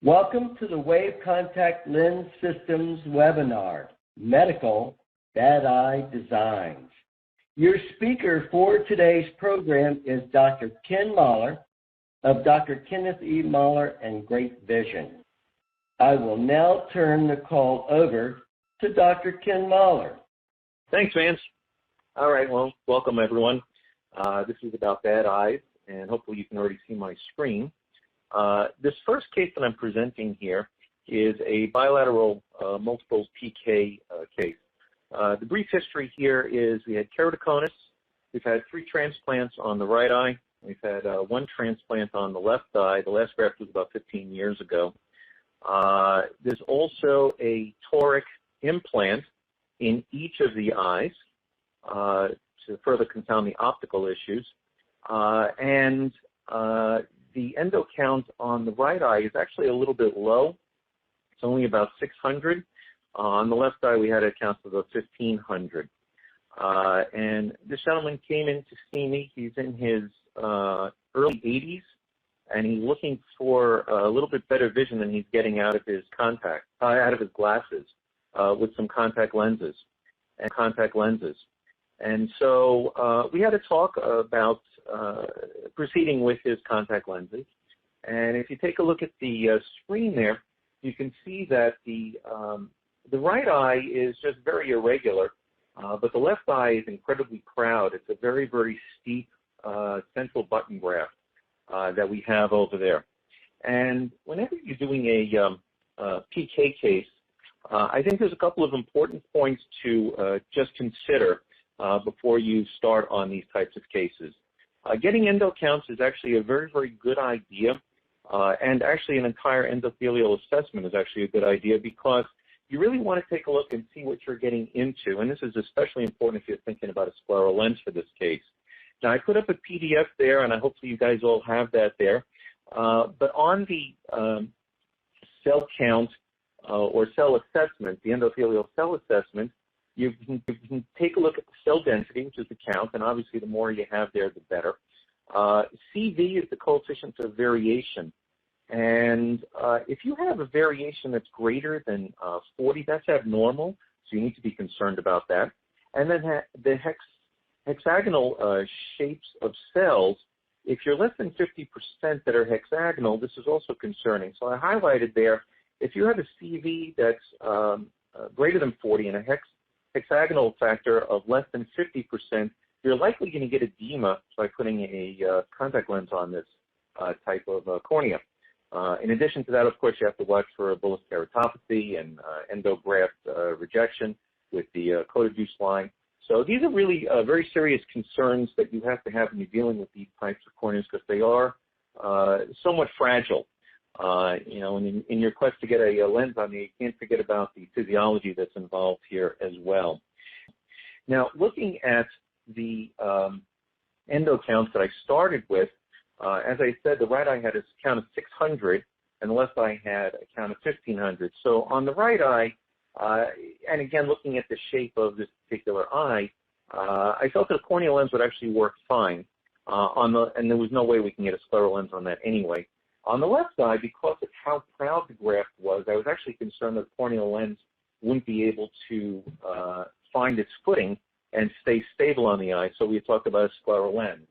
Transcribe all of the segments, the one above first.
Welcome to the Wave Contact Lens Systems webinar, Medical Bad Eye Designs. Your speaker for today's program is Dr. Ken Mahler of Dr. Kenneth E. Mahler and Great Vision. I will now turn the call over to Dr. Ken Mahler. Thanks, Vance. All right, well, welcome everyone. This is about bad eyes, and hopefully you can already see my screen. This first case that I'm presenting here is a bilateral multiple PK case. The brief history here is we had keratoconus. We've had 3 transplants on the right eye. We've had 1 transplant on the left eye. The last graft was about 15 years ago. There's also a toric implant in each of the eyes to further confound the optical issues. The endo count on the right eye is actually a little bit low. It's only about 600. On the left eye, we had a count of about 1,500. And this gentleman came in to see me. He's in his early 80s, and he's looking for a little bit better vision than he's getting out of his glasses with some contact lenses. And so we had a talk about proceeding with his contact lenses. And if you take a look at the screen there, you can see that the right eye is just very irregular, but the left eye is incredibly proud. It's a very, very steep central button graft that we have over there. And whenever you're doing a PK case, I think there's a couple of important points to just consider before you start on these types of cases. Getting endo counts is actually a very, very good idea, and actually an entire endothelial assessment is actually a good idea because you really want to take a look and see what you're getting into, and this is especially important if you're thinking about a scleral lens for this case. Now, I put up a PDF there, and hopefully you guys all have that there, but on the cell count or cell assessment, the endothelial cell assessment, you can take a look at the cell density, which is the count, and obviously the more you have there, the better. CV is the coefficient of variation. And if you have a variation that's greater than 40, that's abnormal, so you need to be concerned about that. And then the hexagonal shapes of cells, if you're less than 50% that are hexagonal, this is also concerning. So I highlighted there, if you have a CV that's greater than 40 and a hexagonal factor of less than 50%, you're likely going to get edema by putting a contact lens on this type of cornea. In addition to that, of course, you have to watch for a bullous keratoplasty and endograft rejection with the coated-juice line. So these are really very serious concerns that you have to have when you're dealing with these types of corneas because they are somewhat fragile. In your quest to get a lens on you, you can't forget about the physiology that's involved here as well. Now, looking at the endo counts that I started with, as I said, the right eye had a count of 600, and the left eye had a count of 1,500. So on the right eye, and again, looking at the shape of this particular eye, I felt that a corneal lens would actually work fine, and there was no way we can get a scleral lens on that anyway. On the left side, because of how proud the graft was, I was actually concerned that the corneal lens wouldn't be able to find its footing and stay stable on the eye, so we talked about a scleral lens.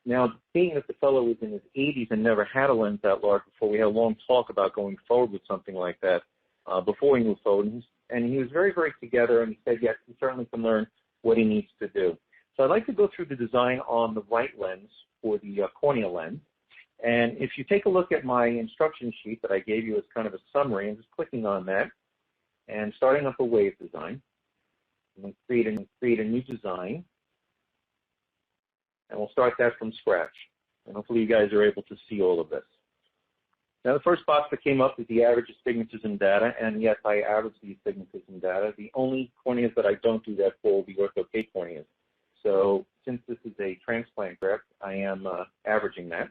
Now, being that the fellow was in his 80s and never had a lens that large before, we had a long talk about going forward with something like that before we moved forward, and he was very, very together, and he said, yes, he certainly can learn what he needs to do. So I'd like to go through the design on the right lens for the corneal lens. And if you take a look at my instruction sheet that I gave you as kind of a summary, and just clicking on that and starting up a wave design, and create a new design, and we'll start that from scratch. And hopefully you guys are able to see all of this. Now, the first box that came up is the average astigmatism data, and yes, I average the astigmatism data. The only corneas that I don't do that for will be ortho-K corneas. So since this is a transplant graft, I am averaging that.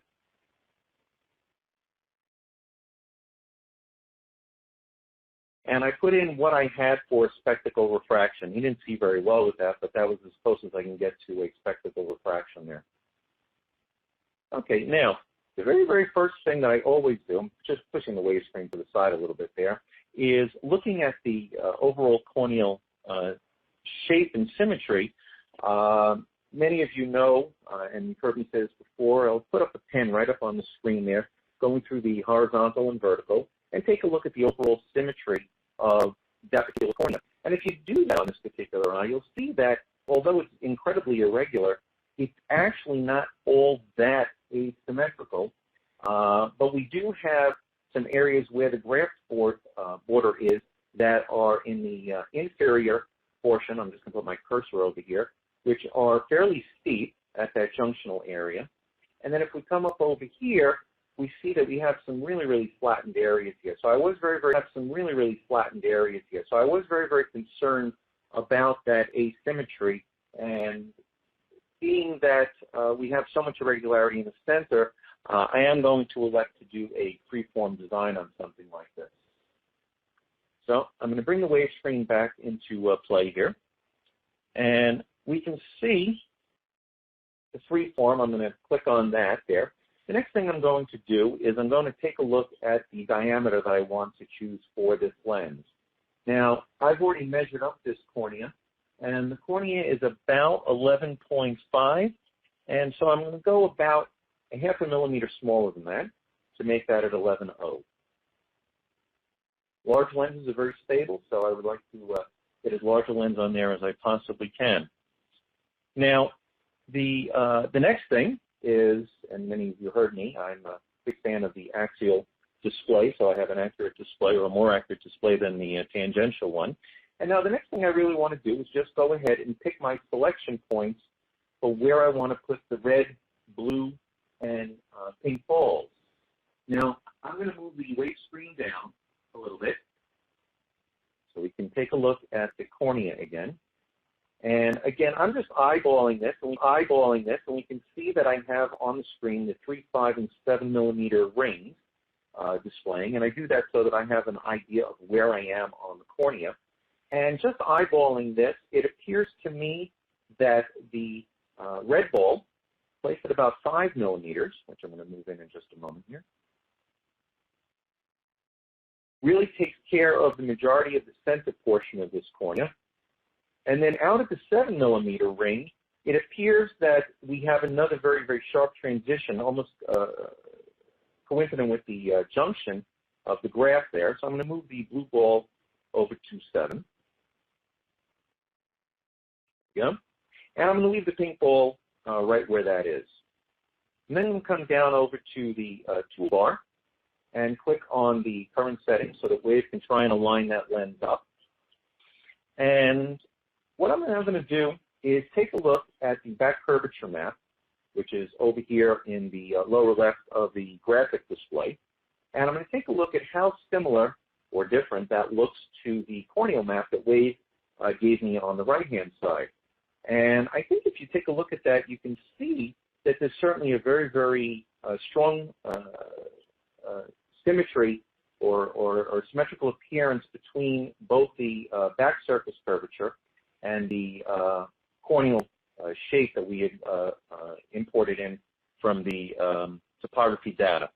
And I put in what I had for spectacle refraction. He didn't see very well with that, but that was as close as I can get to a spectacle refraction there. Okay, now, the very, very first thing that I always do, I'm just pushing the wave screen to the side a little bit there, is looking at the overall corneal shape and symmetry. Many of you know, and you've heard me say this before, I'll put up a pen right up on the screen there, going through the horizontal and vertical, and take a look at the overall symmetry of that particular cornea. And if you do that on this particular eye, you'll see that although it's incredibly irregular, it's actually not all that asymmetrical, but we do have some areas where the graft border is that are in the inferior portion. I'm just going to put my cursor over here, which are fairly steep at that junctional area. And then if we come up over here, we see that we have some really, really flattened areas here. So I was very, very concerned about that asymmetry. And being that we have so much irregularity in the center, I am going to elect to do a free-form design on something like this. So I'm going to bring the wave screen back into play here. And we can see the free-form. I'm going to click on that there. The next thing I'm going to do is I'm going to take a look at the diameter that I want to choose for this lens. Now, I've already measured up this cornea, and the cornea is about 11.5, and so I'm going to go about a half a millimeter smaller than that to make that at 11.0. Large lenses are very stable, so I would like to get as large a lens on there as I possibly can. Now, the next thing is, and many of you heard me, I'm a big fan of the axial display, so I have an accurate display, or a more accurate display than the tangential one. And now the next thing I really want to do is just go ahead and pick my selection points for where I want to put the red, blue, and pink balls. Now, I'm going to move the wave screen down a little bit so we can take a look at the cornea again. And again, I'm just eyeballing this, and we can see that I have on the screen the 3, 5, and 7 millimeter rings displaying, and I do that so that I have an idea of where I am on the cornea. And just eyeballing this, it appears to me that the red ball, placed at about 5 millimeters, which I'm going to move in just a moment here, really takes care of the majority of the center portion of this cornea. And then out of the 7 millimeter ring, it appears that we have another very, very sharp transition, almost coincident with the junction of the graph there. So I'm going to move the blue ball over to 7. Yeah. And I'm going to leave the pink ball right where that is. And then I'm going to come down over to the toolbar and click on the current setting so that Wave can try and align that lens up. And what I'm now going to do is take a look at the back curvature map, which is over here in the lower left of the graphic display. And I'm going to take a look at how similar or different that looks to the corneal map that Wave gave me on the right-hand side. And I think if you take a look at that, you can see that there's certainly a very, very strong symmetry or symmetrical appearance between both the back surface curvature and the corneal shape that we had imported in from the topography data.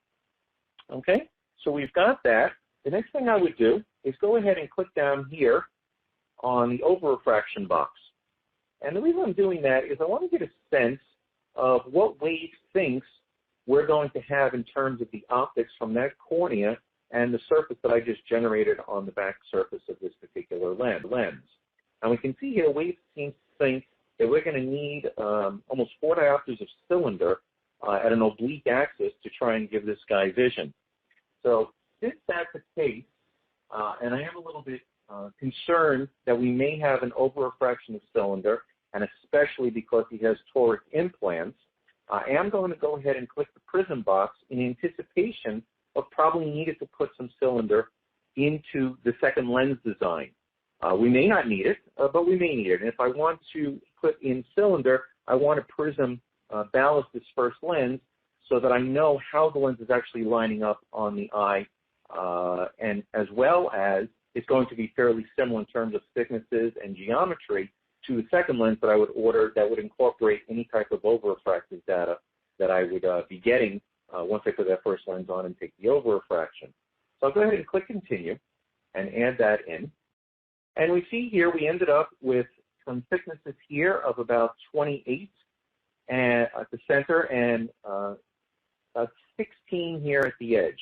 Okay, so we've got that. The next thing I would do is go ahead and click down here on the over-refraction box. And the reason I'm doing that is I want to get a sense of what Wave thinks we're going to have in terms of the optics from that cornea and the surface that I just generated on the back surface of this particular lens. And we can see here Wave seems to think that we're going to need almost 4 diopters of cylinder at an oblique axis to try and give this guy vision. So since that's the case, and I am a little bit concerned that we may have an over-refraction of cylinder, and especially because he has toric implants, I am going to go ahead and click the prism box in anticipation of probably needing to put some cylinder into the second lens design. We may not need it, but we may need it. And if I want to put in cylinder, I want a prism ballast this first lens so that I know how the lens is actually lining up on the eye, and as well as it's going to be fairly similar in terms of thicknesses and geometry to the second lens that I would order that would incorporate any type of over-refractive data that I would be getting once I put that first lens on and take the over refraction. So I'll go ahead and click continue and add that in. And we see here we ended up with some thicknesses here of about 28 and at the center and about 16 here at the edge.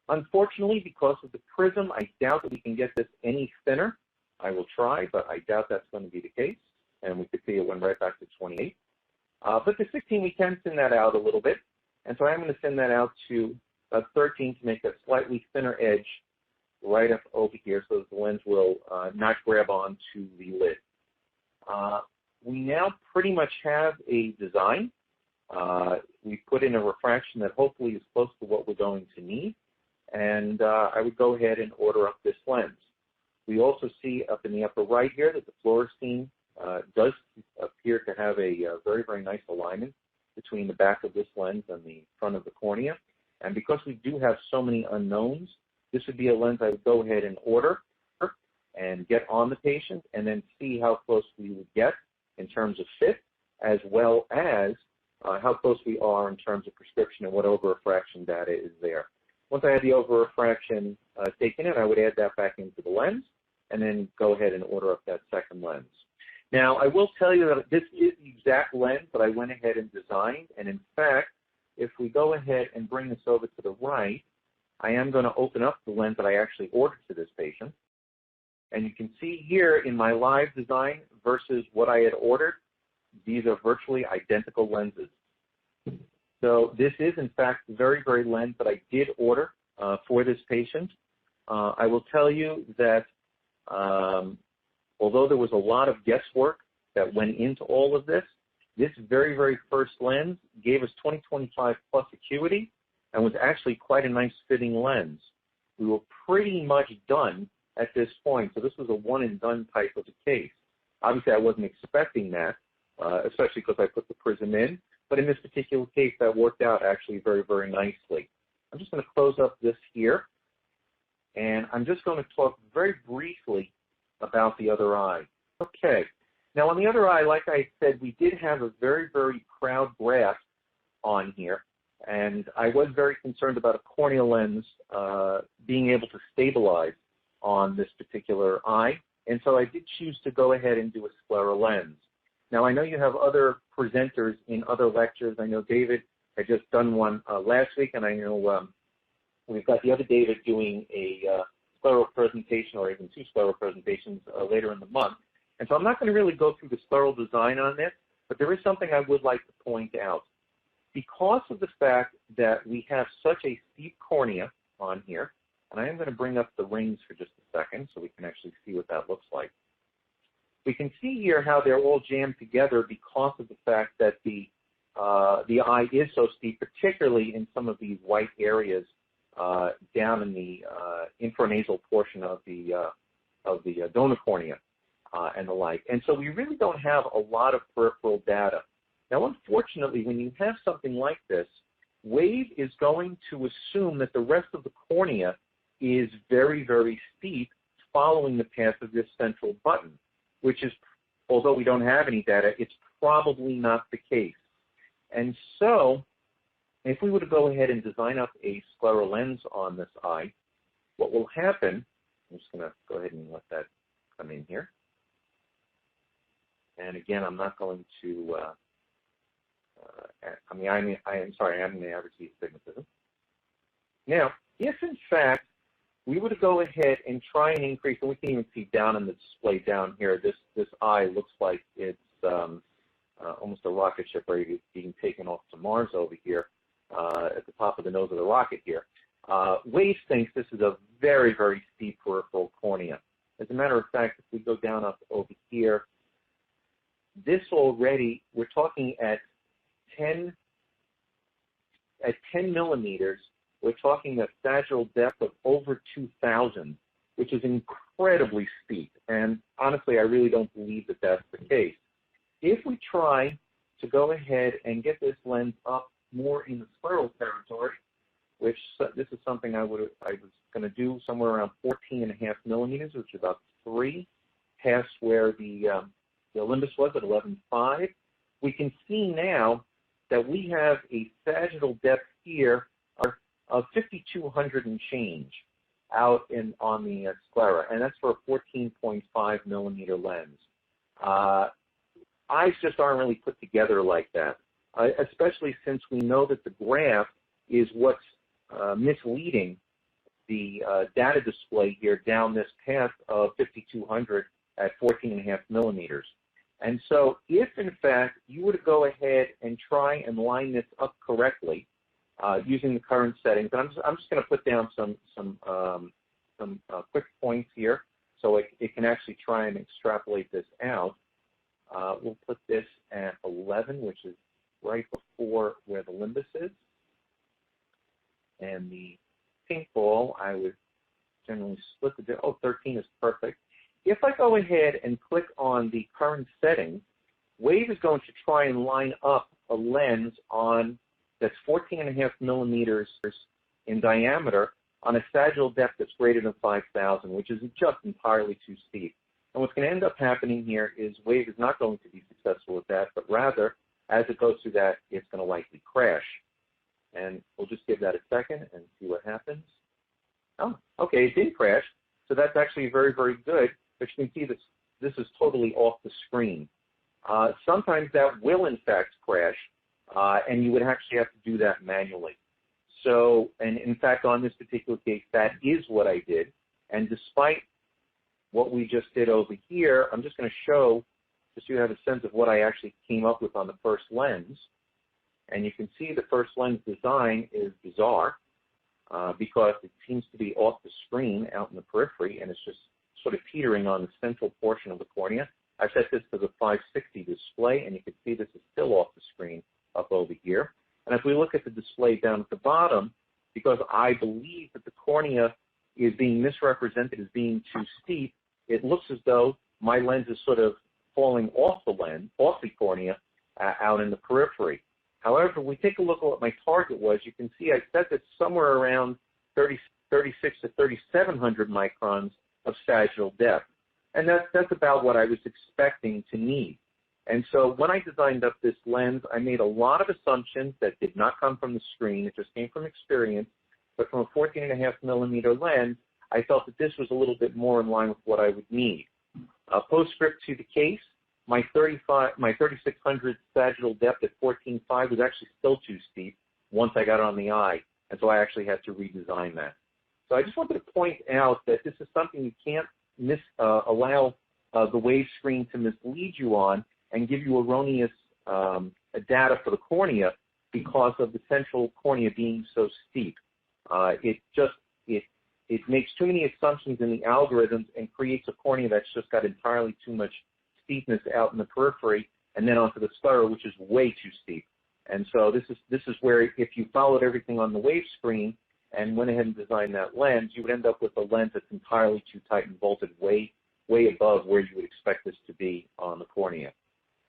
Unfortunately, because of the prism, I doubt that we can get this any thinner. I will try, but I doubt that's going to be the case. And we could see it went right back to 28. But the 16, we can thin that out a little bit. And so I'm going to thin that out to about 13 to make a slightly thinner edge right up over here so that the lens will not grab onto the lid. We now pretty much have a design. We put in a refraction that hopefully is close to what we're going to need. And I would go ahead and order up this lens. We also see up in the upper right here that the fluorescein does appear to have a very, very nice alignment between the back of this lens and the front of the cornea. And because we do have so many unknowns, this would be a lens I would go ahead and order and get on the patient and then see how close we would get in terms of fit, as well as how close we are in terms of prescription and what over-refraction data is there. Once I had the over-refraction taken in, I would add that back into the lens and then go ahead and order up that second lens. Now, I will tell you that this is the exact lens that I went ahead and designed, and in fact, if we go ahead and bring this over to the right, I am going to open up the lens that I actually ordered to this patient. And you can see here in my live design versus what I had ordered, these are virtually identical lenses. So this is, in fact, the very, very lens that I did order for this patient. I will tell you that although there was a lot of guesswork that went into all of this, this very, very first lens gave us 20/25 plus acuity and was actually quite a nice fitting lens. We were pretty much done at this point, so this was a one-and-done type of a case. Obviously, I wasn't expecting that, especially because I put the prism in, but in this particular case, that worked out actually very, very nicely. I'm just going to close up this here, and I'm just going to talk very briefly about the other eye. Okay. Now, on the other eye, like I said, we did have a very, very proud grasp on here, and I was very concerned about a corneal lens being able to stabilize on this particular eye, and so I did choose to go ahead and do a scleral lens. Now, I know you have other presenters in other lectures. I know David had just done one last week, and I know we've got the other David doing a scleral presentation, or even two scleral presentations later in the month. And so I'm not going to really go through the scleral design on this, but there is something I would like to point out. Because of the fact that we have such a steep cornea on here, and I am going to bring up the rings for just a second so we can actually see what that looks like. We can see here how they're all jammed together because of the fact that the eye is so steep, particularly in some of these white areas down in the infranasal portion of the donor cornea and the like. And so we really don't have a lot of peripheral data. Now, unfortunately, when you have something like this, WAVE is going to assume that the rest of the cornea is very, very steep following the path of this central button, which is, although we don't have any data, it's probably not the case. And so if we were to go ahead and design up a scleral lens on this eye, what will happen, I'm just going to go ahead and let that come in here. And again, I'm not going to, I'm sorry, I'm going to average the astigmatism. Now, if in fact we were to go ahead and try and increase, and we can even see down in the display down here, this eye looks like it's almost a rocket ship ready to being taken off to Mars over here at the top of the nose of the rocket here. WAVE thinks this is a very, very steep peripheral cornea. As a matter of fact, if we go down up over here, this already, we're talking at 10 millimeters, we're talking a sagittal depth of over 2,000, which is incredibly steep. And honestly, I really don't believe that that's the case. If we try to go ahead and get this lens up more in the scleral territory, which this is something I was going to do somewhere around 14.5 millimeters, which is about 3 past where the Olympus was at 11.5. We can see now that we have a sagittal depth here of 5,200 and change out on the sclera, and that's for a 14.5 millimeter lens. Eyes just aren't really put together like that, especially since we know that the graph is what's misleading the data display here down this path of 5,200 at 14.5 millimeters. And so if, in fact, you were to go ahead and try and line this up correctly using the current settings, and I'm just going to put down some quick points here so it can actually try and extrapolate this out. We'll put this at 11, which is right before where the limbus is. And the pink ball, I would generally split the, 13 is perfect. If I go ahead and click on the current settings, Wave is going to try and line up a lens that's 14.5 millimeters in diameter on a sagittal depth that's greater than 5,000, which is just entirely too steep. And what's going to end up happening here is Wave is not going to be successful with that, but rather, as it goes through that, it's going to likely crash. And we'll just give that a second and see what happens. Oh, okay, it did crash. So that's actually very, very good. But you can see this is totally off the screen. Sometimes that will, in fact, crash, and you would actually have to do that manually. So, and in fact, on this particular case, that is what I did. And despite what we just did over here, I'm just going to show, just so you have a sense of what I actually came up with on the first lens. And you can see the first lens design is bizarre because it seems to be off the screen out in the periphery, and it's just sort of teetering on the central portion of the cornea. I set this to the 560 display, and you can see this is still off the screen up over here. And if we look at the display down at the bottom, because I believe that the cornea is being misrepresented as being too steep, it looks as though my lens is sort of falling off the cornea out in the periphery. However, if we take a look at what my target was, you can see I set it somewhere around 36 to 3,700 microns of sagittal depth. And that's about what I was expecting to need. And so when I designed up this lens, I made a lot of assumptions that did not come from the screen. It just came from experience. But from a 14.5 millimeter lens, I felt that this was a little bit more in line with what I would need. Postscript to the case, my 3,600 sagittal depth at 14.5 was actually still too steep once I got it on the eye, and so I actually had to redesign that. So I just wanted to point out that this is something you can't allow the Wave screen to mislead you on and give you erroneous data for the cornea because of the central cornea being so steep. It makes too many assumptions in the algorithms and creates a cornea that's just got entirely too much steepness out in the periphery and then onto the sclera, which is way too steep. And so this is where if you followed everything on the Wave screen and went ahead and designed that lens, you would end up with a lens that's entirely too tight and bolted way above where you would expect this to be on the cornea.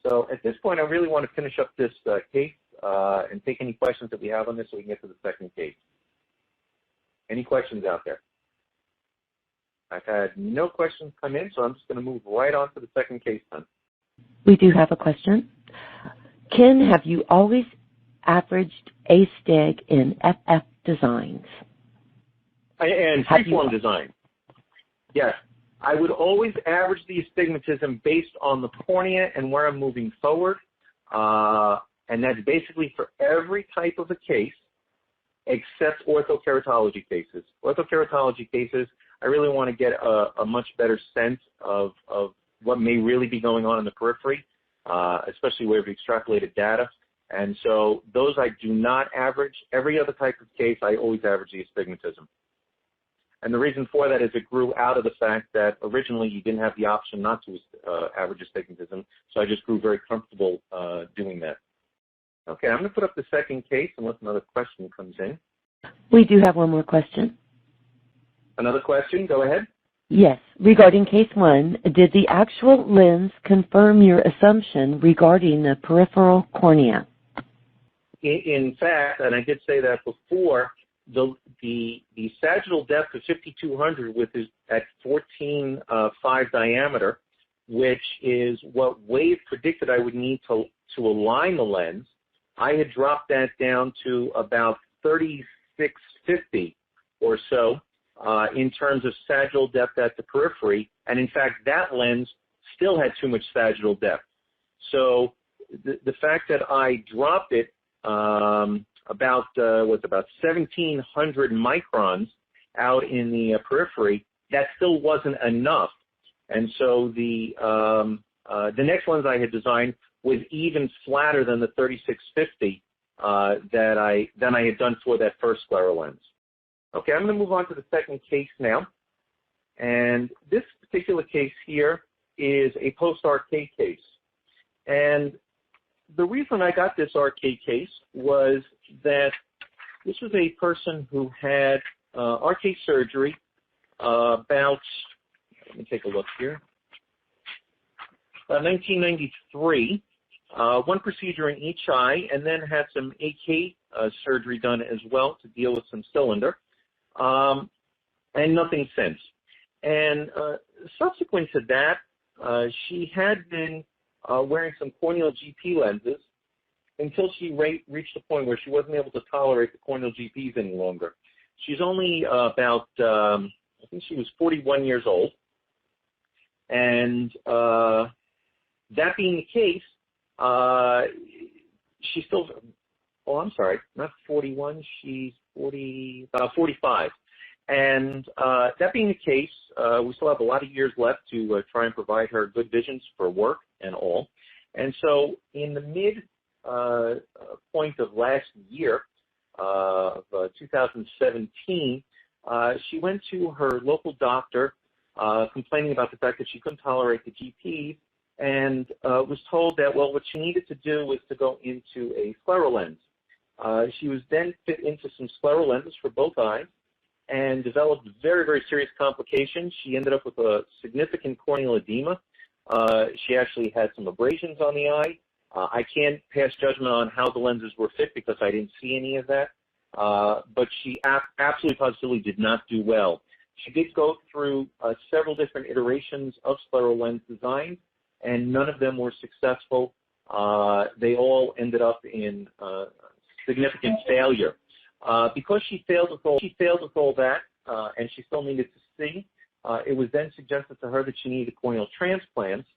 So at this point, I really want to finish up this case and take any questions that we have on this so we can get to the second case. Any questions out there? I've had no questions come in, so I'm just going to move right on to the second case then. We do have a question. Ken, have you always averaged astig in FF designs? And freeform design. Yes. I would always average the astigmatism based on the cornea and where I'm moving forward. And that's basically for every type of a case except orthokeratology cases. Orthokeratology cases, I really want to get a much better sense of what may really be going on in the periphery, especially where we've extrapolated data. And so those I do not average. Every other type of case, I always average the astigmatism. And the reason for that is it grew out of the fact that originally you didn't have the option not to average astigmatism, so I just grew very comfortable doing that. Okay, I'm going to put up the second case unless another question comes in. We do have one more question. Another question? Go ahead. Yes. Regarding case 1, did the actual lens confirm your assumption regarding the peripheral cornea? In fact, and I did say that before, the sagittal depth of 5,200 at 14.5 diameter, which is what Wave predicted I would need to align the lens, I had dropped that down to about 3650 or so in terms of sagittal depth at the periphery, and in fact that lens still had too much sagittal depth. So the fact that I dropped it about 1,700 microns out in the periphery, that still wasn't enough. And so the next lens I had designed was even flatter than the 3650 that I had done for that first scleral lens. Okay, I'm going to move on to the second case now. And this particular case here is a post-RK case. And the reason I got this RK case was that this was a person who had RK surgery about, let me take a look here, 1993, one procedure in each eye, and then had some AK surgery done as well to deal with some cylinder, and nothing since. And subsequent to that, she had been wearing some corneal GP lenses until she reached a point where she wasn't able to tolerate the corneal GPs any longer. She's only about, I think she was 41 years old. And that being the case, she's still, oh, I'm sorry, not 41, she's 45. And that being the case, we still have a lot of years left to try and provide her good visions for work and all. And so in the mid point of last year, of 2017, she went to her local doctor complaining about the fact that she couldn't tolerate the GPs, and was told that, well, what she needed to do was to go into a scleral lens. She was then fit into some scleral lenses for both eyes and developed very, very serious complications. She ended up with a significant corneal edema. She actually had some abrasions on the eye. I can't pass judgment on how the lenses were fit because I didn't see any of that, but she absolutely positively did not do well. She did go through several different iterations of scleral lens design, and none of them were successful. They all ended up in significant failure. Because she failed with all that, and she still needed to see, it was then suggested to her that she needed corneal transplants,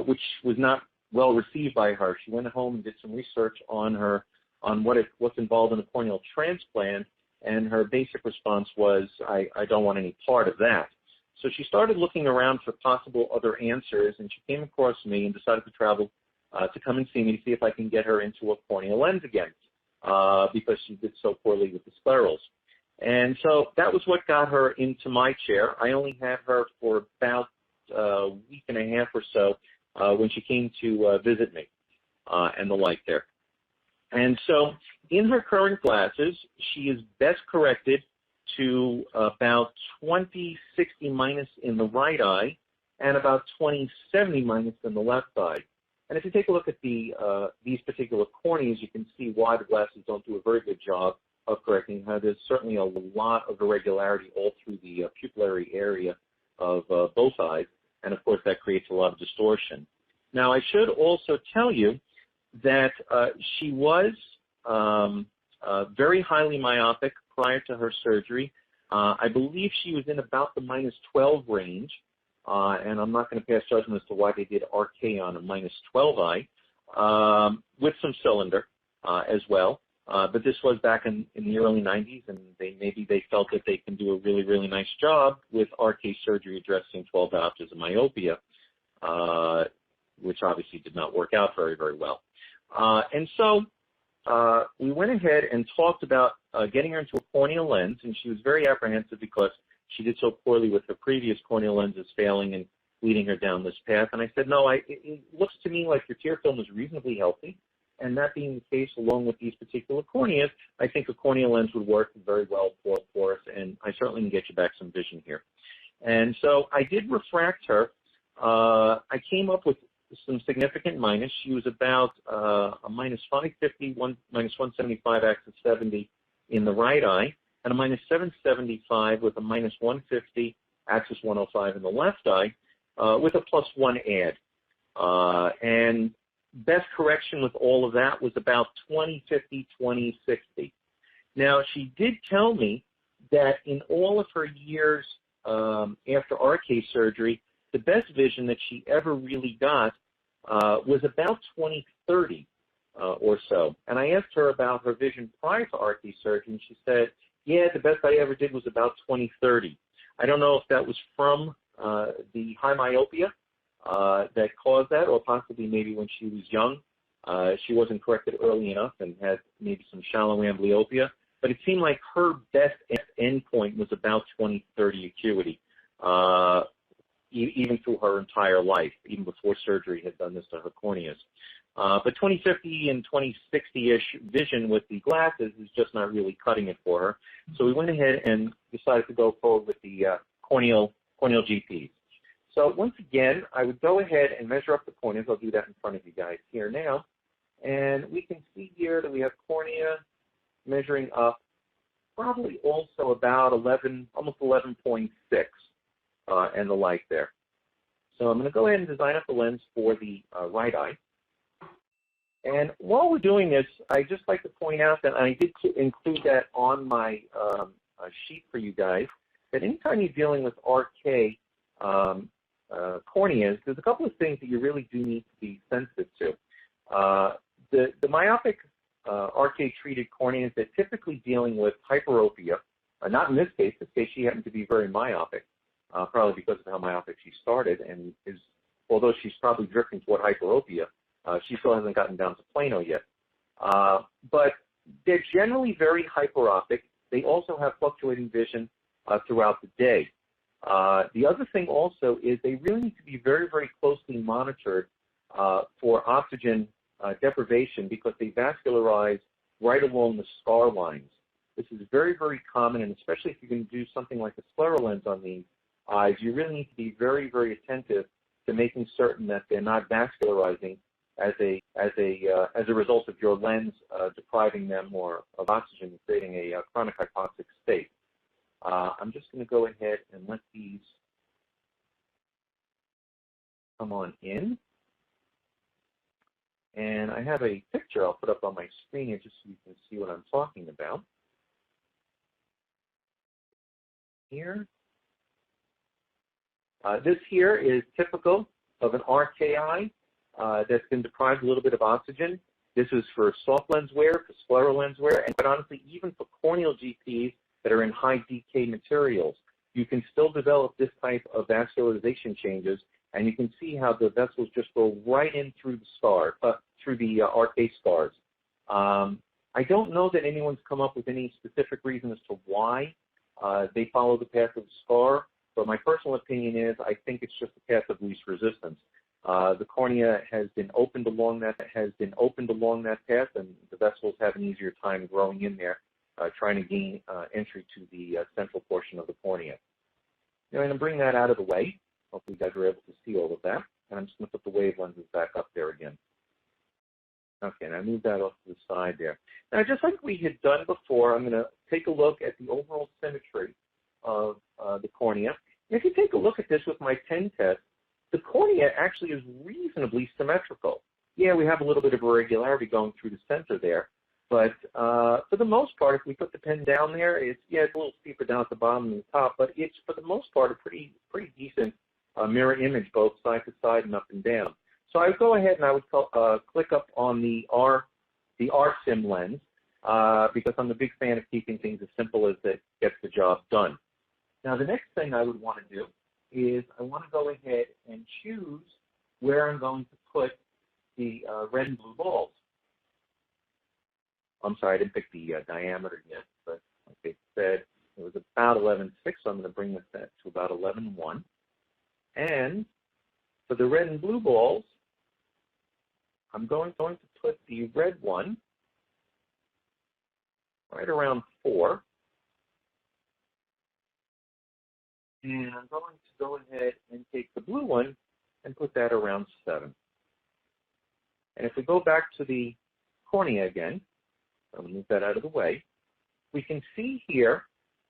which was not well received by her. She went home and did some research on what's involved in a corneal transplant, and her basic response was, I don't want any part of that. So she started looking around for possible other answers, and she came across me and decided to travel to come and see me to see if I can get her into a corneal lens again, because she did so poorly with the sclerals. And so that was what got her into my chair. I only had her for about a week and a half or so when she came to visit me and the like there. And so in her current glasses, she is best corrected to about 20/60 minus in the right eye and about 20/70 minus in the left eye. And if you take a look at these particular corneas, you can see why the glasses don't do a very good job of correcting how there's certainly a lot of irregularity all through the pupillary area of both eyes, and of course that creates a lot of distortion. Now I should also tell you that she was very highly myopic prior to her surgery. I believe she was in about the -12 range, and I'm not going to pass judgment as to why they did RK on a -12 eye, with some cylinder as well. But this was back in the early 90s, and maybe they felt that they can do a really, really nice job with RK surgery addressing 12 diopters of myopia, which obviously did not work out very, very well. And so we went ahead and talked about getting her into a corneal lens, and she was very apprehensive because she did so poorly with her previous corneal lenses failing and leading her down this path. And I said, no, it looks to me like your tear film is reasonably healthy, and that being the case, along with these particular corneas, I think a corneal lens would work very well for us, and I certainly can get you back some vision here. And so I did refract her. I came up with some significant minus. She was about a -550, -175 axis 70 in the right eye, and a -775 with a -150 axis 105 in the left eye, with a +1 add. And best correction with all of that was about 20/50, 20/60. Now, she did tell me that in all of her years after RK surgery, the best vision that she ever really got was about 20/30 or so. And I asked her about her vision prior to RK surgery, and she said, yeah, the best I ever did was about 20/30. I don't know if that was from the high myopia that caused that, or possibly maybe when she was young, she wasn't corrected early enough and had maybe some shallow amblyopia. But it seemed like her best endpoint was about 20/30 acuity, even through her entire life, even before surgery had done this to her corneas. But 20/50 and 20/60-ish vision with the glasses is just not really cutting it for her. So we went ahead and decided to go forward with the corneal GPs. So once again, I would go ahead and measure up the corneas. I'll do that in front of you guys here now. And we can see here that we have cornea measuring up probably also about 11, almost 11.6 and the like there. So I'm going to go ahead and design up the lens for the right eye. And while we're doing this, I'd just like to point out that I did include that on my sheet for you guys, that anytime you're dealing with RK corneas, there's a couple of things that you really do need to be sensitive to. The myopic RK-treated corneas, they're typically dealing with hyperopia. Not in this case. In this case, she happened to be very myopic, probably because of how myopic she started, and although she's probably drifting toward hyperopia, she still hasn't gotten down to plano yet. But they're generally very hyperopic. They also have fluctuating vision throughout the day. The other thing also is they really need to be very, very closely monitored for oxygen deprivation, because they vascularize right along the scar lines. This is very, very common, and especially if you're going to do something like a scleral lens on the eyes, you really need to be very, very attentive to making certain that they're not vascularizing as a result of your lens depriving them more of oxygen, creating a chronic hypoxic state. I'm just going to go ahead and let these come on in. And I have a picture I'll put up on my screen here just so you can see what I'm talking about. Here. This here is typical of an RKI that's been deprived a little bit of oxygen. This is for soft lens wear, for scleral lens wear, and quite honestly, even for corneal GPs that are in high decay materials. You can still develop this type of vascularization changes, and you can see how the vessels just go right in through the scar, through the RK scars. I don't know that anyone's come up with any specific reason as to why they follow the path of the scar, but my personal opinion is I think it's just the path of least resistance. The cornea has been opened along that path, and the vessels have an easier time growing in there, trying to gain entry to the central portion of the cornea. Now, I'm going to bring that out of the way. Hopefully you guys are able to see all of that. And I'm just going to put the wave lenses back up there again. Okay, and I moved that off to the side there. Now, just like we had done before, I'm going to take a look at the overall symmetry of the cornea. And if you take a look at this with my pen test, the cornea actually is reasonably symmetrical. Yeah, we have a little bit of irregularity going through the center there, but for the most part, if we put the pen down there, it's a little steeper down at the bottom and the top, but it's for the most part a pretty decent mirror image, both side to side and up and down. So I would go ahead and I would click up on the R-Sim lens because I'm a big fan of keeping things as simple as it gets the job done. Now, the next thing I would want to do is I want to go ahead and choose where I'm going to put the red and blue balls. I'm sorry, I didn't pick the diameter yet, but like I said, it was about 11.6, so I'm going to bring this to about 11.1. And for the red and blue balls, I'm going to put the red one right around 4. And I'm going to go ahead and take the blue one and put that around 7. And if we go back to the cornea again, I'm going to move that out of the way, we can see here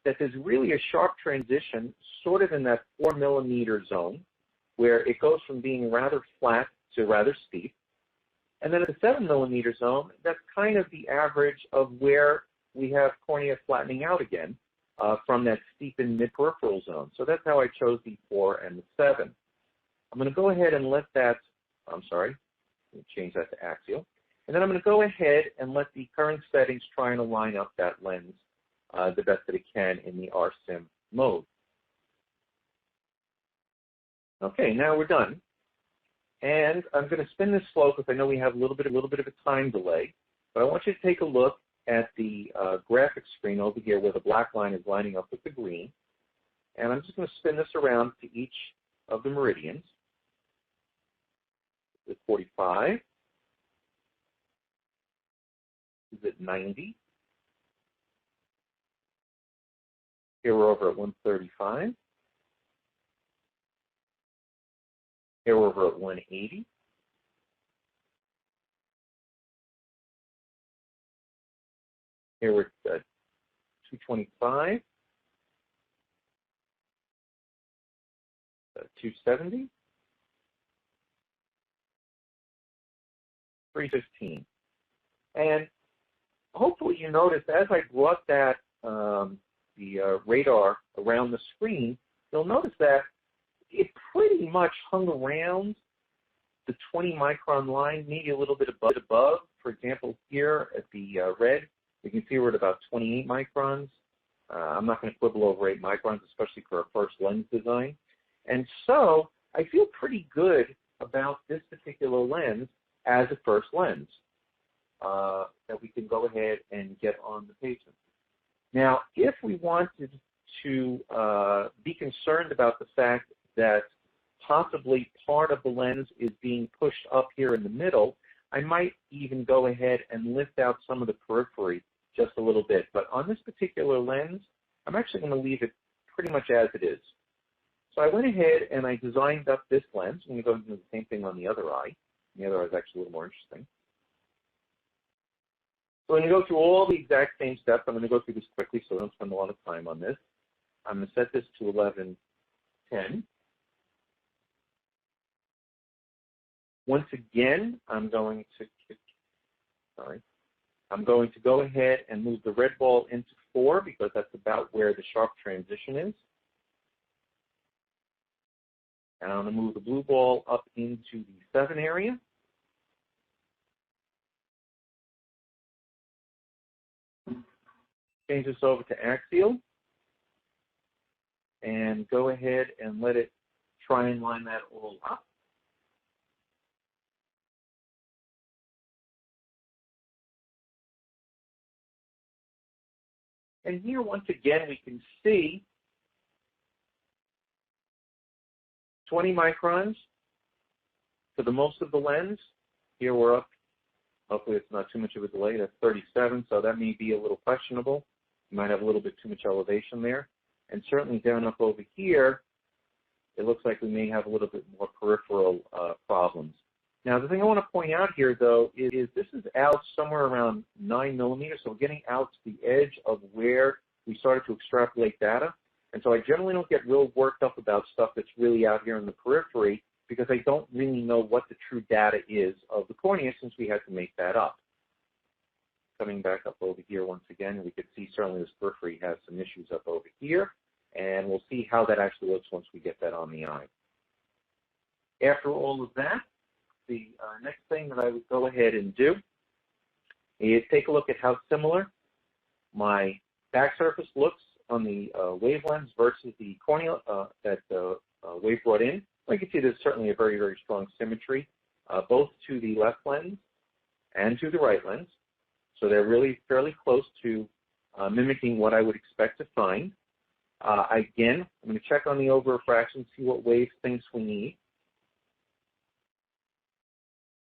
that there's really a sharp transition sort of in that 4 millimeter zone where it goes from being rather flat to rather steep. And then at the 7 millimeter zone, that's kind of the average of where we have cornea flattening out again from that steepened mid-peripheral zone. So that's how I chose the 4 and the 7. I'm going to go ahead and let that, I'm sorry, let me change that to axial. And then I'm going to go ahead and let the current settings try and align up that lens the best that it can in the RSIM mode. Okay, now we're done. And I'm going to spin this slow because I know we have a little bit of a time delay. But I want you to take a look at the graphic screen over here where the black line is lining up with the green. And I'm just going to spin this around to each of the meridians. Is it 45? Is it 90? Here we're over at 135. Here we're over at 180. Here we're at 225. 270. 315. And hopefully you noticed as I brought that the radar around the screen, you'll notice that it pretty much hung around the 20 micron line, maybe a little bit above. For example, here at the red, you can see we're at about 28 microns. I'm not going to quibble over 8 microns, especially for a first lens design. And so I feel pretty good about this particular lens as a first lens that we can go ahead and get on the patient. Now, if we wanted to be concerned about the fact that possibly part of the lens is being pushed up here in the middle, I might even go ahead and lift out some of the periphery just a little bit. But on this particular lens, I'm actually going to leave it pretty much as it is. So I went ahead and I designed up this lens. I'm going to go and do the same thing on the other eye. The other eye is actually a little more interesting. So I'm going to go through all the exact same steps. I'm going to go through this quickly so I don't spend a lot of time on this. I'm going to set this to 1110. Once again, I'm going to go ahead and move the red ball into 4 because that's about where the sharp transition is. And I'm going to move the blue ball up into the 7 area. Change this over to axial. And go ahead and let it try and line that all up. And here, once again, we can see 20 microns for the most of the lens. Here we're up. Hopefully it's not too much of a delay. That's 37, so that may be a little questionable. You might have a little bit too much elevation there. And certainly down up over here, it looks like we may have a little bit more peripheral problems. Now, the thing I want to point out here, though, is this is out somewhere around 9 millimeters, so we're getting out to the edge of where we started to extrapolate data. And so I generally don't get real worked up about stuff that's really out here in the periphery because I don't really know what the true data is of the cornea since we had to make that up. Coming back up over here once again, we could see certainly this periphery has some issues up over here, and we'll see how that actually looks once we get that on the eye. After all of that, the next thing that I would go ahead and do is take a look at how similar my back surface looks on the wave lens versus the cornea that wave brought in. Well, you can see there's certainly a very, very strong symmetry, both to the left lens and to the right lens. So they're really fairly close to mimicking what I would expect to find. Again, I'm going to check on the over refraction, see what wave thinks we need.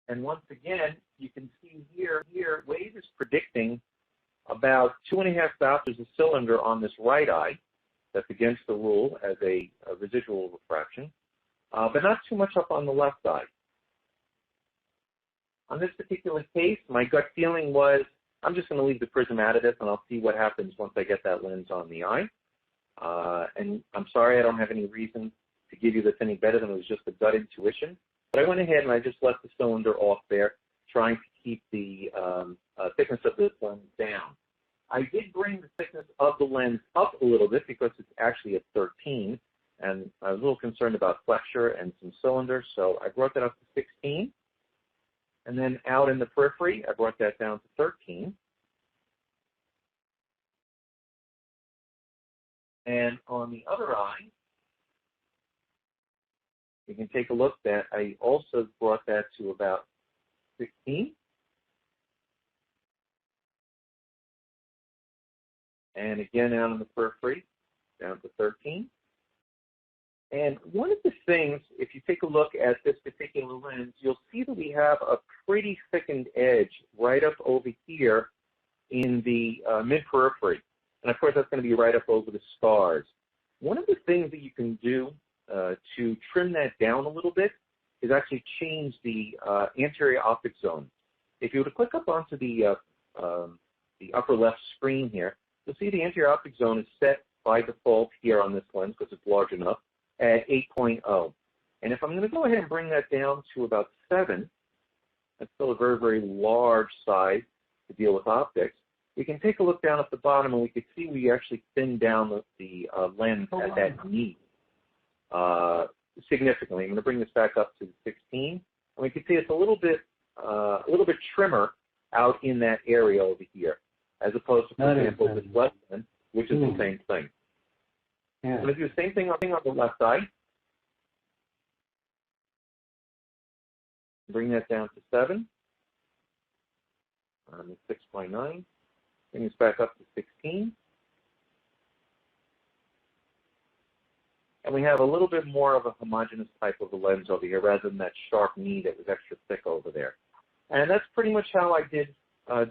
And once again, you can see here, wave is predicting about 2.5 Doppler's a cylinder on this right eye. That's against the rule as a residual refraction, but not too much up on the left eye. On this particular case, my gut feeling was I'm just going to leave the prism out of this, and I'll see what happens once I get that lens on the eye. And I'm sorry I don't have any reason to give you this any better than it was just a gut intuition. But I went ahead and I just left the cylinder off there, trying to keep the thickness of this lens down. I did bring the thickness of the lens up a little bit because it's actually at 13, and I was a little concerned about flexure and some cylinders, so I brought that up to 16. And then out in the periphery, I brought that down to 13. And on the other eye, you can take a look that I also brought that to about 16. And again, out in the periphery, down to 13. And one of the things, if you take a look at this particular lens, you'll see that we have a pretty thickened edge right up over here in the mid-periphery. And of course, that's going to be right up over the stars. One of the things that you can do to trim that down a little bit is actually change the anterior optic zone. If you were to click up onto the upper left screen here, you'll see the anterior optic zone is set by default here on this lens because it's large enough at 8.0. And if I'm going to go ahead and bring that down to about 7, that's still a very, very large size to deal with optics. We can take a look down at the bottom, and we can see we actually thin down the lens at that knee significantly. I'm going to bring this back up to 16, and we can see it's a little bit trimmer out in that area over here, as opposed to, for example, this left lens, which is the same thing. Yeah. I'm going to do the same thing on the left side. Bring that down to 7. 6.9. Bring this back up to 16. And we have a little bit more of a homogeneous type of a lens over here rather than that sharp knee that was extra thick over there. And that's pretty much how I did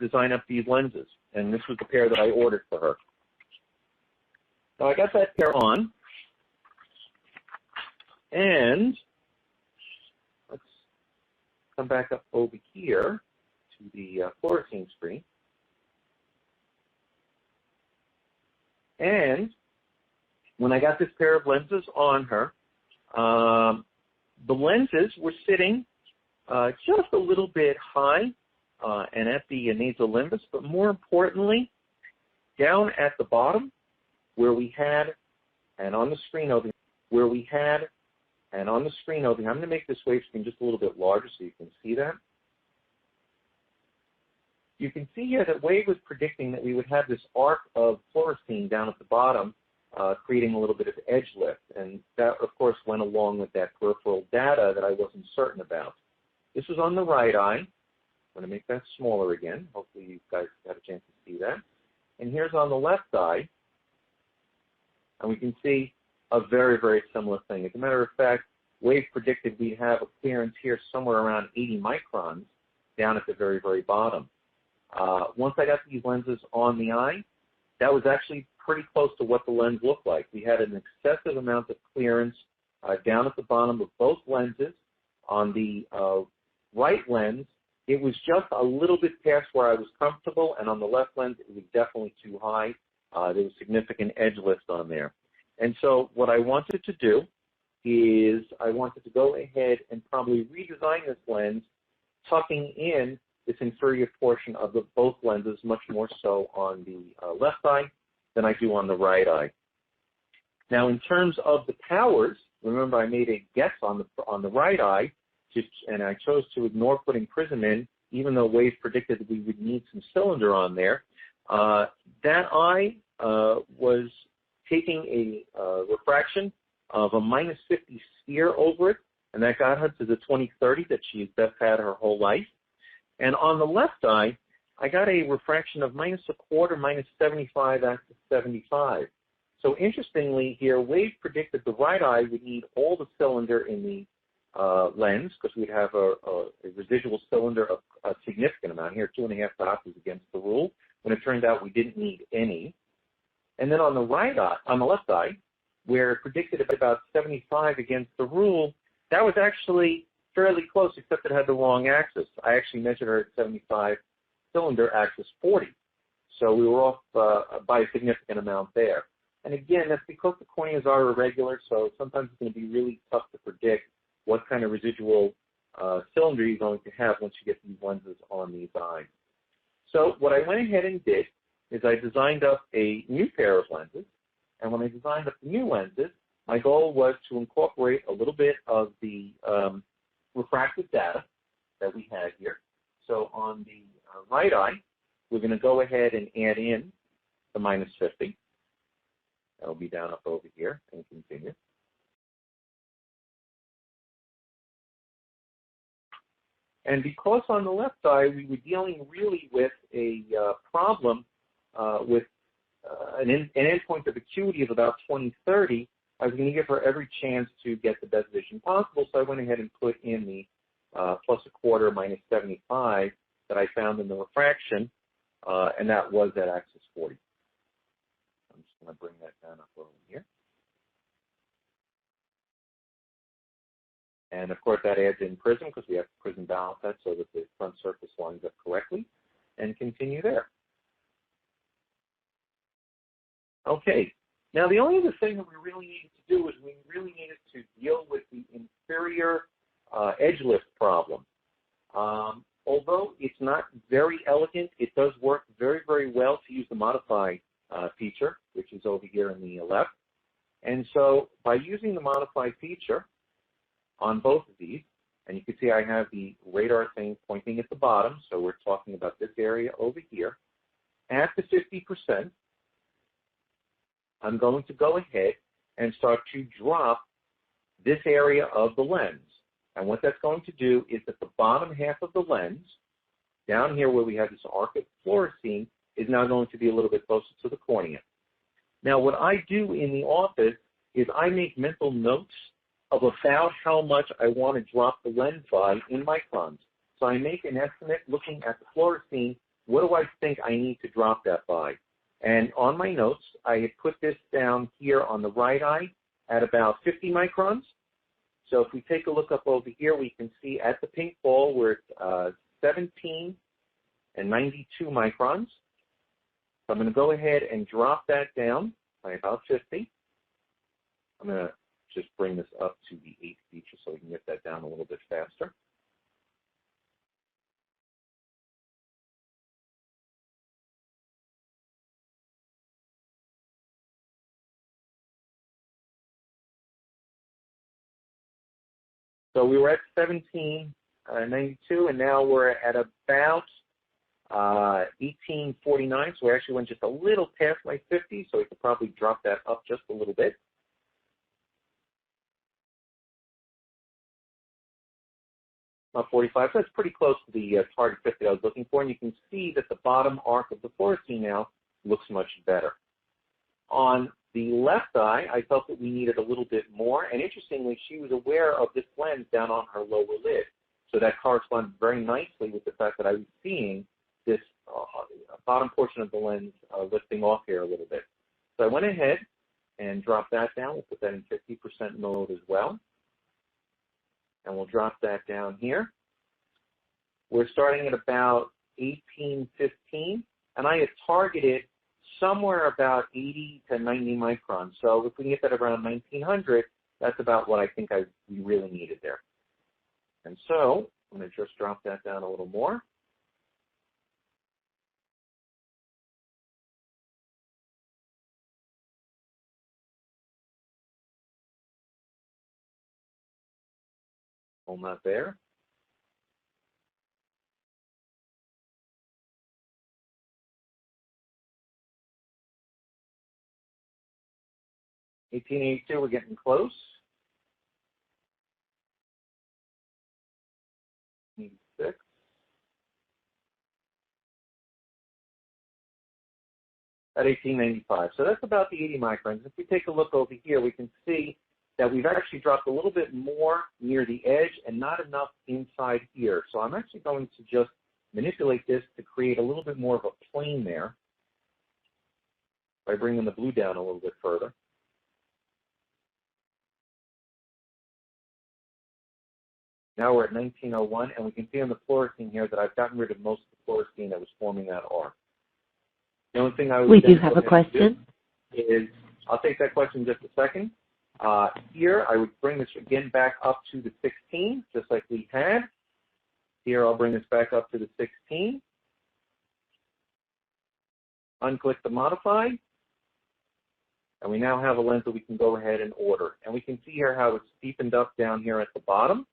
design up these lenses. And this was the pair that I ordered for her. So I got that pair on. And let's come back up over here to the fluorescein screen. And when I got this pair of lenses on her, the lenses were sitting just a little bit high and at the nasal limbus, but more importantly, down at the bottom where we had, and on the screen over here, where we had, and on the screen over here, I'm going to make this wave screen just a little bit larger so you can see that. You can see here that Wade was predicting that we would have this arc of fluorescein down at the bottom, creating a little bit of edge lift. And that, of course, went along with that peripheral data that I wasn't certain about. This was on the right eye. I'm going to make that smaller again. Hopefully you guys got a chance to see that. And here's on the left eye. And we can see a very, very similar thing. As a matter of fact, Wade predicted we'd have a clearance here somewhere around 80 microns down at the very, very bottom. Once I got these lenses on the eye, that was actually pretty close to what the lens looked like. We had an excessive amount of clearance down at the bottom of both lenses. On the right lens, it was just a little bit past where I was comfortable, and on the left lens, it was definitely too high. There was significant edge lift on there. And so what I wanted to do is I wanted to go ahead and probably redesign this lens, tucking in this inferior portion of both lenses, much more so on the left eye than I do on the right eye. Now, in terms of the powers, remember I made a guess on the right eye, and I chose to ignore putting prism in, even though Wade predicted that we would need some cylinder on there. That eye was taking a refraction of a -50 sphere over it, and that got her to the 20/30 that she's best had her whole life. And on the left eye, I got a refraction of -1/4, -75 after 75. So interestingly here, Wade predicted the right eye would need all the cylinder in the lens, because we'd have a residual cylinder of a significant amount here, 2.5 dots is against the rule, when it turned out we didn't need any. And then on the right eye, on the left eye, where it predicted about 75 against the rule, that was actually fairly close, except it had the wrong axis. I actually measured her at 75, cylinder axis 40. So we were off by a significant amount there. And again, that's because the corneas are irregular, so sometimes it's going to be really tough to predict what kind of residual cylinder you're going to have once you get these lenses on these eyes. So what I went ahead and did is I designed up a new pair of lenses, and when I designed up the new lenses, my goal was to incorporate a little bit of the refractive data that we had here. So on the right eye, we're going to go ahead and add in the minus 50. That will be down up over here and continue. And because on the left eye, we were dealing really with a problem with an endpoint of acuity of about 20/30, I was going to give her every chance to get the best vision possible, so I went ahead and put in the +1/4 minus 75 that I found in the refraction, and that was at axis 40. I'm just going to bring that down up over here. And of course that adds in prism because we have to prism balance that so that the front surface lines up correctly, and continue there. Okay, now the only other thing that we really needed to do is we really needed to deal with the inferior edge lift problem. Although it's not very elegant, it does work very, very well to use the modify feature, which is over here in the left. And so by using the modify feature on both of these, and you can see I have the radar thing pointing at the bottom, so we're talking about this area over here. At the 50%, I'm going to go ahead and start to drop this area of the lens. And what that's going to do is that the bottom half of the lens, down here where we have this arc of fluorescein, is now going to be a little bit closer to the cornea. Now, what I do in the office is I make mental notes of about how much I want to drop the lens by in microns. So I make an estimate looking at the fluorescein. What do I think I need to drop that by? And on my notes, I had put this down here on the right eye at about 50 microns. So if we take a look up over here, we can see at the pink ball we're at 17 and 92 microns. So I'm going to go ahead and drop that down by about 50. I'm going to just bring this up to the 8 feature so we can get that down a little bit faster. So we were at 1792, and now we're at about 1849. So we actually went just a little past my 50, so we could probably drop that up just a little bit. About 45, so that's pretty close to the target 50 I was looking for, and you can see that the bottom arc of the fluorescein now looks much better. On the left eye, I felt that we needed a little bit more, and interestingly, she was aware of this lens down on her lower lid. So that corresponds very nicely with the fact that I was seeing this bottom portion of the lens lifting off here a little bit. So I went ahead and dropped that down. We'll put that in 50% mode as well. And we'll drop that down here. We're starting at about 1815, and I had targeted somewhere about 80 to 90 microns. So if we can get that around 1900, that's about what I think we really needed there. And so I'm going to just drop that down a little more. Hold that there. $1882, we're getting close. 86. At 1895. So that's about the 80 microns. If we take a look over here, we can see that we've actually dropped a little bit more near the edge and not enough inside here. So I'm actually going to just manipulate this to create a little bit more of a plane there by bringing the blue down a little bit further. Now we're at 1901, and we can see on the fluorescein here that I've gotten rid of most of the fluorescein that was forming that arc. The only thing I would We do have a question. Is I'll take that question in just a second. Here, I would bring this again back up to the 16, just like we had. Here, I'll bring this back up to the 16. Unclick the modify. And we now have a lens that we can go ahead and order. And we can see here how it's steepened up down here at the bottom,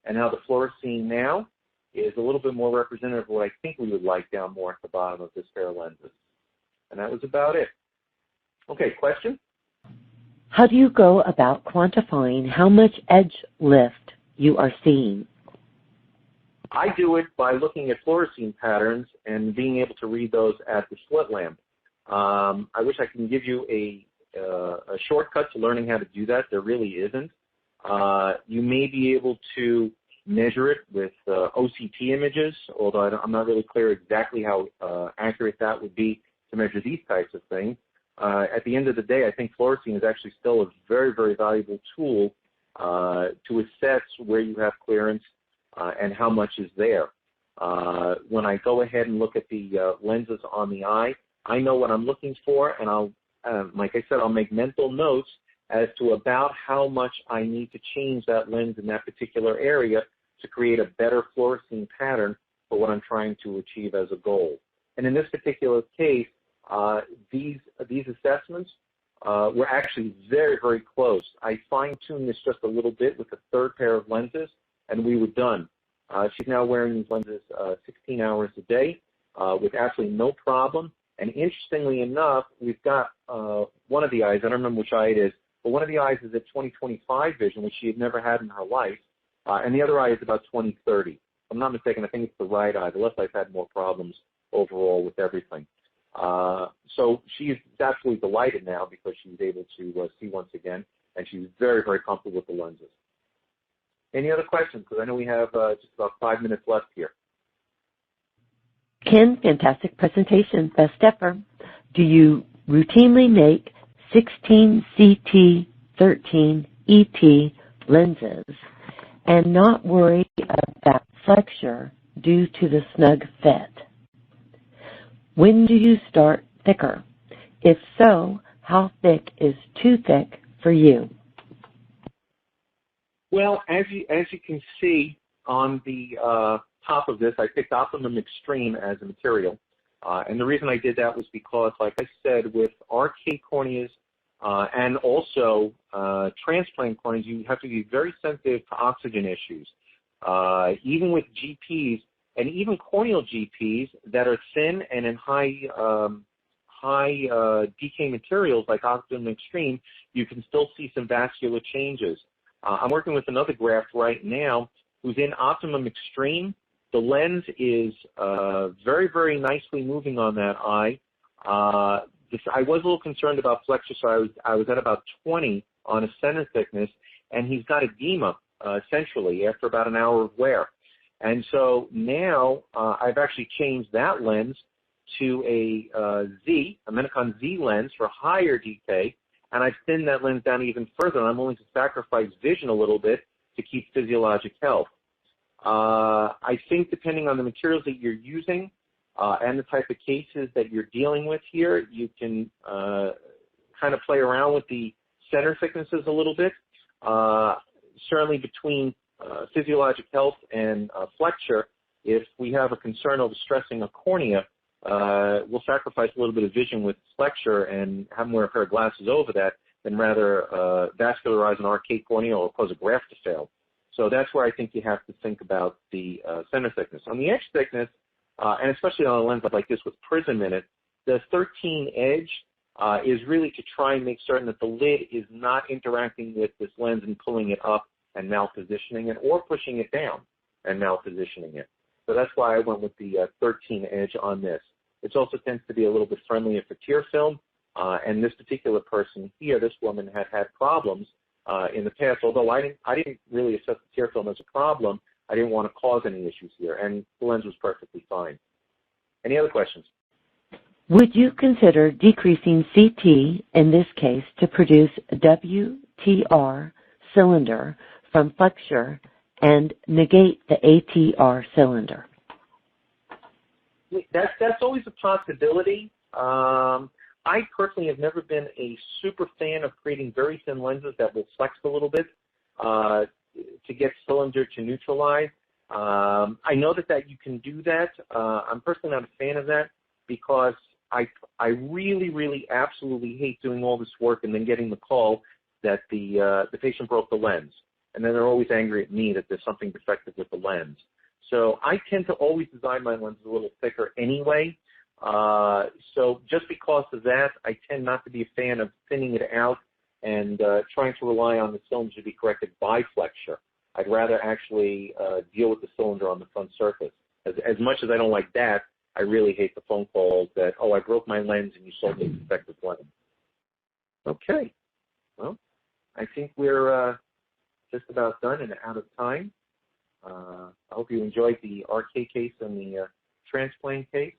and how the fluorescein now is a little bit more representative of what I think we would like down more at the bottom of this pair of lenses. And that was about it. Okay, question? How do you go about quantifying how much edge lift you are seeing? I do it by looking at fluorescein patterns and being able to read those at the slit lamp. I wish I can give you a shortcut to learning how to do that. There really isn't. You may be able to measure it with OCT images, although I'm not really clear exactly how accurate that would be to measure these types of things. At the end of the day, I think fluorescein is actually still a very, very valuable tool to assess where you have clearance and how much is there. When I go ahead and look at the lenses on the eye, I know what I'm looking for, and I'll, like I said, I'll make mental notes as to about how much I need to change that lens in that particular area to create a better fluorescein pattern for what I'm trying to achieve as a goal. And in this particular case, these assessments were actually very, very close. I fine-tuned this just a little bit with the third pair of lenses, and we were done. She's now wearing these lenses 16 hours a day with absolutely no problem. And interestingly enough, we've got one of the eyes, I don't remember which eye it is, but one of the eyes is at 20/25 vision, which she had never had in her life, and the other eye is about 20/30. If I'm not mistaken, I think it's the right eye. The left eye's had more problems overall with everything. So she's absolutely delighted now because she's able to see once again, and she's very, very comfortable with the lenses. Any other questions? Because I know we have just about 5 minutes left here. Ken, fantastic presentation. Best ever. Do you routinely make 16 CT, 13 ET lenses and not worry about flexure due to the snug fit? When do you start thicker? If so, how thick is too thick for you? Well, as you can see on the top of this, I picked Optimum Extreme as a material. And the reason I did that was because, like I said, with RK corneas and also transplant corneas, you have to be very sensitive to oxygen issues. Even with GPs, and even corneal GPs that are thin and in high decay materials like Optimum Extreme, you can still see some vascular changes. I'm working with another graft right now who's in Optimum Extreme. The lens is very, very nicely moving on that eye. I was a little concerned about flexure, so I was at about 20 on a center thickness, and he's got edema centrally after about an hour of wear. And so now I've actually changed that lens to a Menicon Z lens for higher decay, and I've thinned that lens down even further, and I'm willing to sacrifice vision a little bit to keep physiologic health. I think depending on the materials that you're using and the type of cases that you're dealing with here, you can kind of play around with the center thicknesses a little bit. Certainly between physiologic health and flexure, if we have a concern over stressing a cornea, we'll sacrifice a little bit of vision with flexure and have them wear a pair of glasses over that than rather vascularize an arcade cornea or cause a graft to fail. So that's where I think you have to think about the center thickness. On the edge thickness, and especially on a lens like this with prism in it, the 13 edge is really to try and make certain that the lid is not interacting with this lens and pulling it up and malpositioning it, or pushing it down and malpositioning it. So that's why I went with the 13 edge on this. It also tends to be a little bit friendlier for tear film, and this particular person here, this woman, had problems in the past. Although I didn't really assess the tear film as a problem, I didn't want to cause any issues here, and the lens was perfectly fine. Any other questions? Would you consider decreasing CT, in this case, to produce WTR cylinder from flexure and negate the ATR cylinder? That's always a possibility. I personally have never been a super fan of creating very thin lenses that will flex a little bit to get cylinder to neutralize. I know that you can do that. I'm personally not a fan of that because I really, really absolutely hate doing all this work and then getting the call that the patient broke the lens. And then they're always angry at me that there's something defective with the lens. So I tend to always design my lenses a little thicker anyway. So just because of that, I tend not to be a fan of thinning it out and trying to rely on the cylinder to be corrected by flexure. I'd rather actually deal with the cylinder on the front surface. As much as I don't like that, I really hate the phone calls that, oh, I broke my lens and you sold me a defective lens. Okay. Well, I think we're just about done and out of time. I hope you enjoyed the RK case and the transplant case.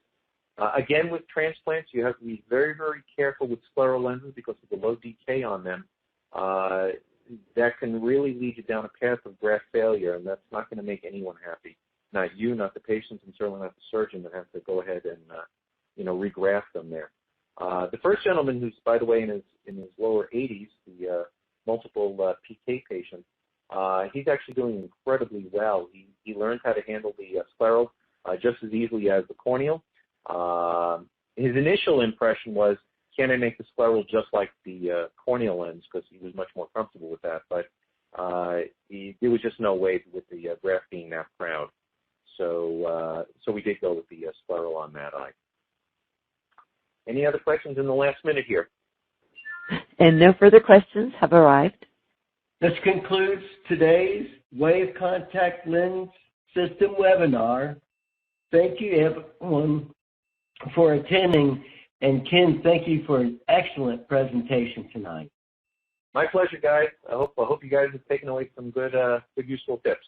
Again, with transplants, you have to be very, very careful with scleral lenses because of the low decay on them. That can really lead you down a path of graft failure, and that's not going to make anyone happy. Not you, not the patients, and certainly not the surgeon that has to go ahead and regraft them there. The first gentleman, who's by the way in his lower 80s, the multiple PK patient, he's actually doing incredibly well. He learned how to handle the scleral just as easily as the corneal. His initial impression was, can I make the scleral just like the corneal lens, because he was much more comfortable with that. But there was just no way with the graft being that proud. So we did go with the scleral on that eye. Any other questions in the last minute here? And no further questions have arrived. This concludes today's Wave Contact Lens System webinar. Thank you, everyone, for attending. And Ken, thank you for an excellent presentation tonight. My pleasure, guys. I hope you guys have taken away some good useful tips.